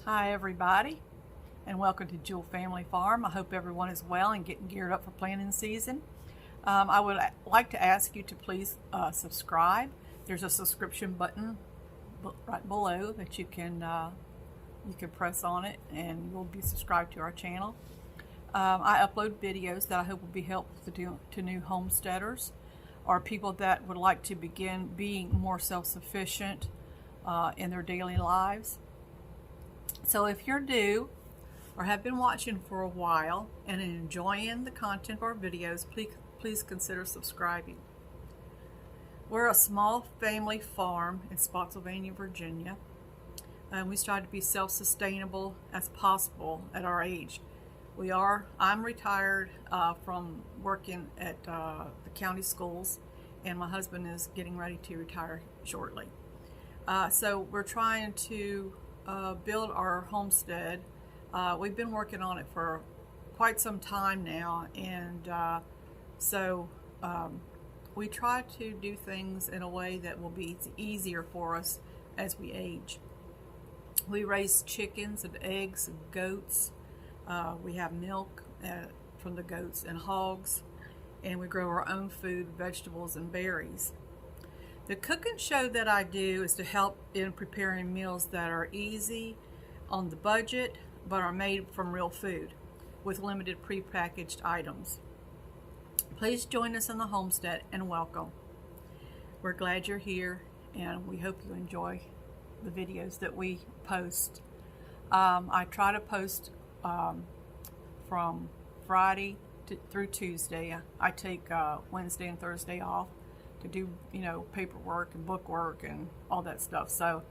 Hi everybody, and welcome to Jewell Family Farm. I hope everyone is well and getting geared up for planting season. I would like to ask you to please subscribe. There's a subscription button right below that you can press on it and you'll be subscribed to our channel. I upload videos that I hope will be helpful to new homesteaders or people that would like to begin being more self-sufficient in their daily lives. So if you're new or have been watching for a while and enjoying the content of our videos, please consider subscribing. We're a small family farm in Spotsylvania, Virginia, and we strive to be self-sustainable as possible at our age. I'm retired from working at the county schools, and my husband is getting ready to retire shortly. So we're trying to build our homestead. We've been working on it for quite some time now, and we try to do things in a way that will be easier for us as we age. We raise chickens and eggs and goats. We have milk from the goats and hogs, and we grow our own food, vegetables, and berries. The cooking show that I do is to help in preparing meals that are easy, on the budget, but are made from real food with limited prepackaged items. Please join us in the homestead and welcome. We're glad you're here, and we hope you enjoy the videos that we post. I try to post from Friday through Tuesday. I take Wednesday and Thursday off to do, paperwork and book work and all that stuff. So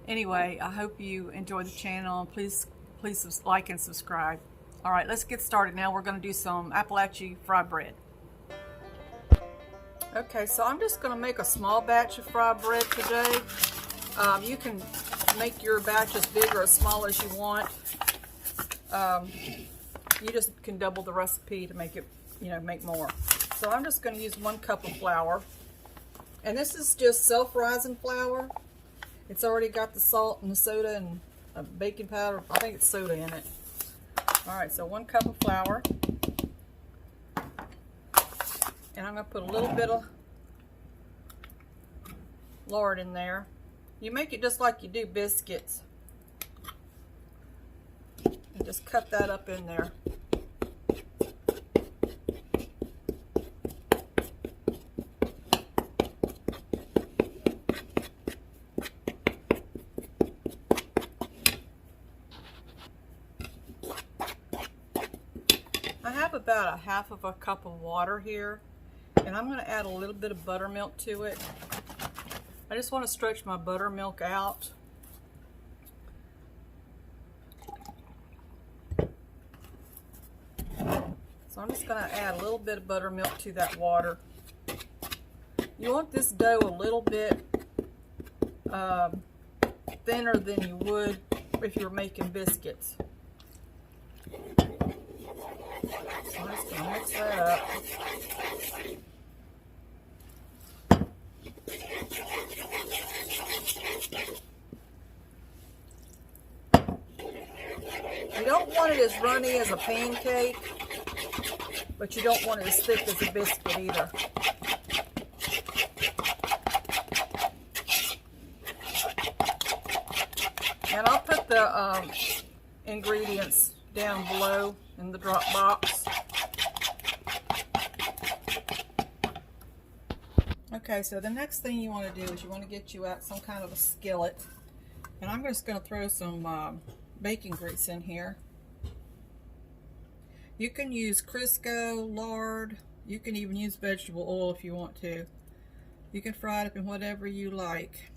anyway, I hope you enjoy the channel. Please like and subscribe. All right, let's get started now. We're going to do some Appalachian fry bread. Okay, so I'm just going to make a small batch of fry bread today. You can make your batch as big or as small as you want. You just can double the recipe to make it, make more. So I'm just going to use 1 cup of flour. And this is just self-rising flour. It's already got the salt and the soda and baking powder. I think it's soda in it. Alright, so 1 cup of flour. And I'm going to put a little bit of lard in there. You make it just like you do biscuits. And just cut that up in there. I have about 1/2 cup of water here, and I'm going to add a little bit of buttermilk to it. I just want to stretch my buttermilk out. So I'm just going to add a little bit of buttermilk to that water. You want this dough a little bit thinner than you would if you were making biscuits. So I'm just going to mix that up. You don't want it as runny as a pancake, but you don't want it as thick as a biscuit either. And I'll put the ingredients down below in the drop box. Okay, so the next thing you want to do is you want to get you out some kind of a skillet. And I'm just going to throw some baking grease in here. You can use Crisco, lard, you can even use vegetable oil if you want to. You can fry it up in whatever you like.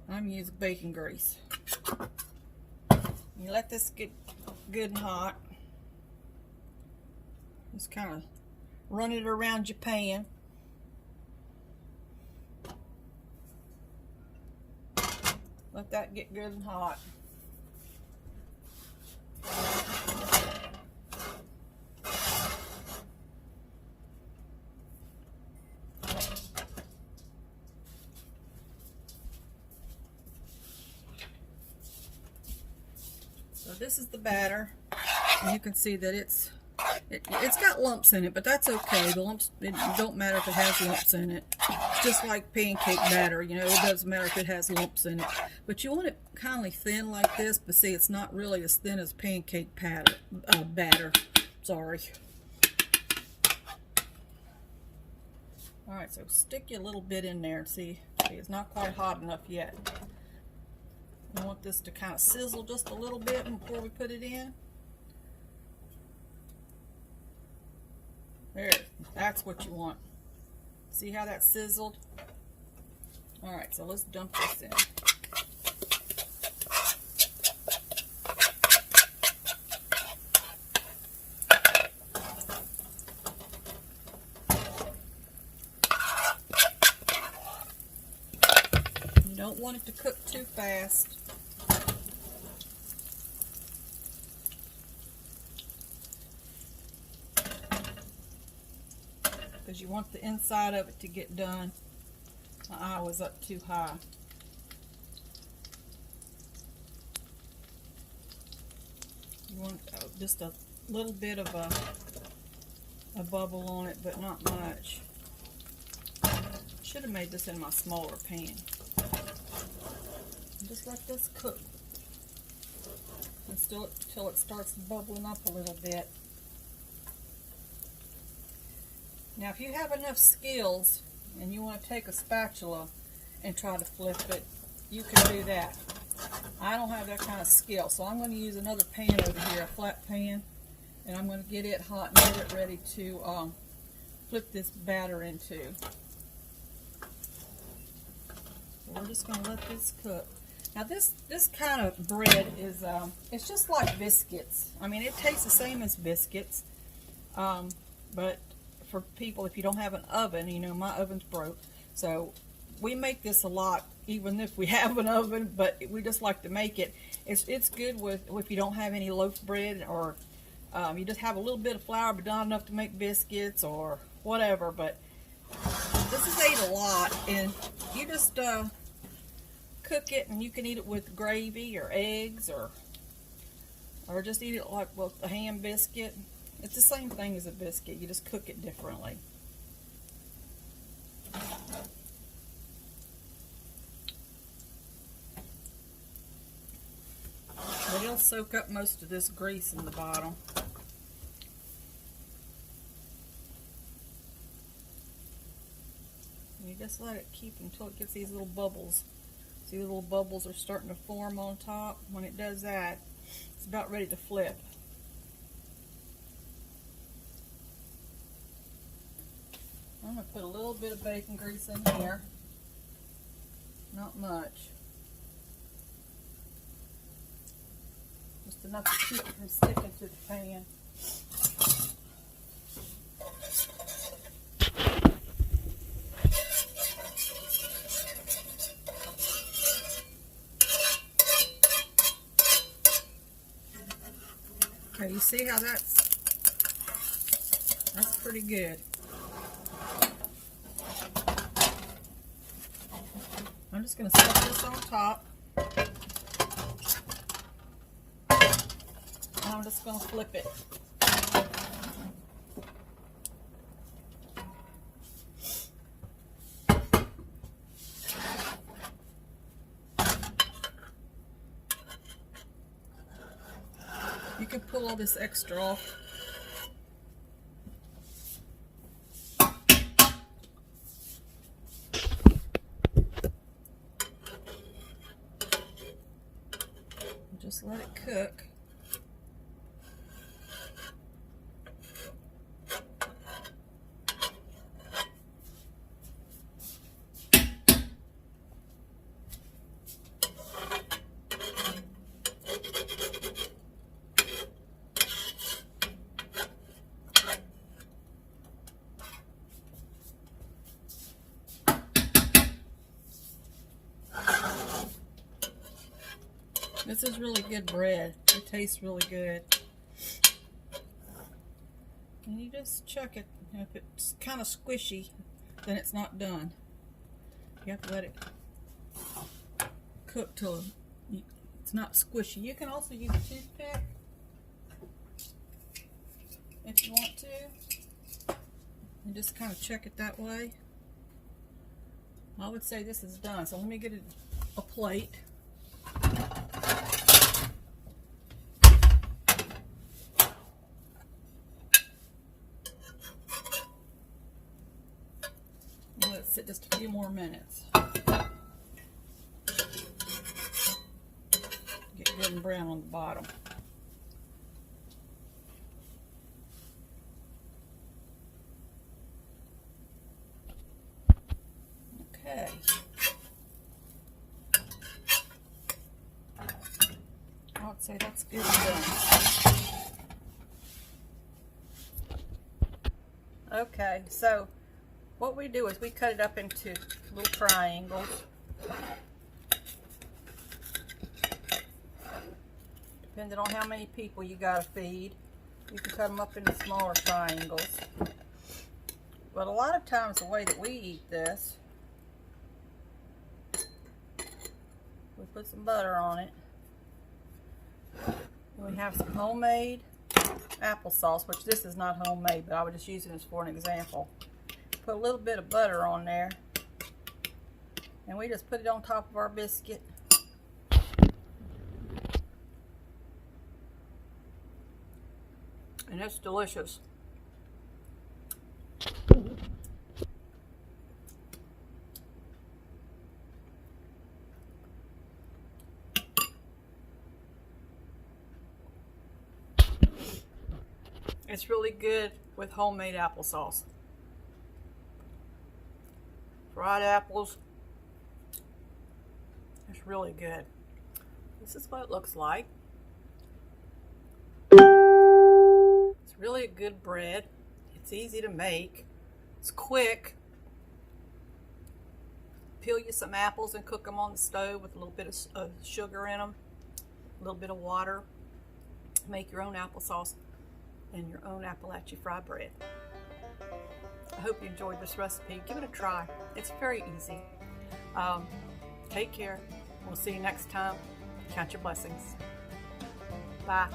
I'm using bacon grease. You let this get good and hot. Just kind of run it around your pan. Let that get good and hot. this is the batter, and you can see that it's got lumps in it, but that's okay. The lumps, it don't matter if it has lumps in it. It's just like pancake batter, you know, it doesn't matter if it has lumps in it. But you want it kind of thin like this, but see, it's not really as thin as pancake batter. Sorry. Alright, so stick you a little bit in there. See, it's not quite hot enough yet. We want this to kind of sizzle just a little bit before we put it in. There, that's what you want. See how that sizzled? Alright, so let's dump this in. You don't want it to cook too fast. Because you want the inside of it to get done. My eye was up too high. You want just a little bit of a bubble on it, but not much. Should have made this in my smaller pan. Just let this cook until it starts bubbling up a little bit. Now, if you have enough skills and you want to take a spatula and try to flip it, you can do that. I don't have that kind of skill, so I'm going to use another pan over here, a flat pan, and I'm going to get it hot and get it ready to flip this batter into. So we're just going to let this cook. Now, this kind of bread is it's just like biscuits. I mean, it tastes the same as biscuits, but for people, if you don't have an oven, you know, my oven's broke, so we make this a lot, even if we have an oven, but we just like to make it. It's good with if you don't have any loaf bread, or you just have a little bit of flour, but not enough to make biscuits or whatever. But this is ate a lot, and you just cook it, and you can eat it with gravy or eggs, or just eat it like with a ham biscuit. It's the same thing as a biscuit, you just cook it differently. But it'll soak up most of this grease in the bottom. And you just let it keep until it gets these little bubbles. See, the little bubbles are starting to form on top. When it does that, it's about ready to flip. I'm going to put a little bit of bacon grease in here. Not much. Just enough to keep it from sticking to the pan. Okay, you see how that's pretty good. I'm just going to set this on top, and I'm just going to flip it. You can pull all this extra off. Just let it cook. This is really good bread. It tastes really good. And you just check it. If it's kind of squishy, then it's not done. You have to let it cook till it's not squishy. You can also use a toothpick if you want to, and just kind of check it that way. I would say this is done, so let me get a plate. Let it sit just a few more minutes. Get good and brown on the bottom. Okay. I would say that's good and done. Okay, so what we do is we cut it up into little triangles. Depending on how many people you gotta feed, you can cut them up into smaller triangles. But a lot of times the way that we eat this, we put some butter on it. And we have some homemade applesauce, which this is not homemade, but I was just using this for an example. Put a little bit of butter on there, and we just put it on top of our biscuit. And it's delicious. It's really good with homemade applesauce. Fried apples. It's really good. This is what it looks like. It's really a good bread. It's easy to make. It's quick. Peel you some apples and cook them on the stove with a little bit of sugar in them, a little bit of water. Make your own applesauce and your own Appalachian fry bread. I hope you enjoyed this recipe. Give it a try. It's very easy. Take care. We'll see you next time. Count your blessings. Bye.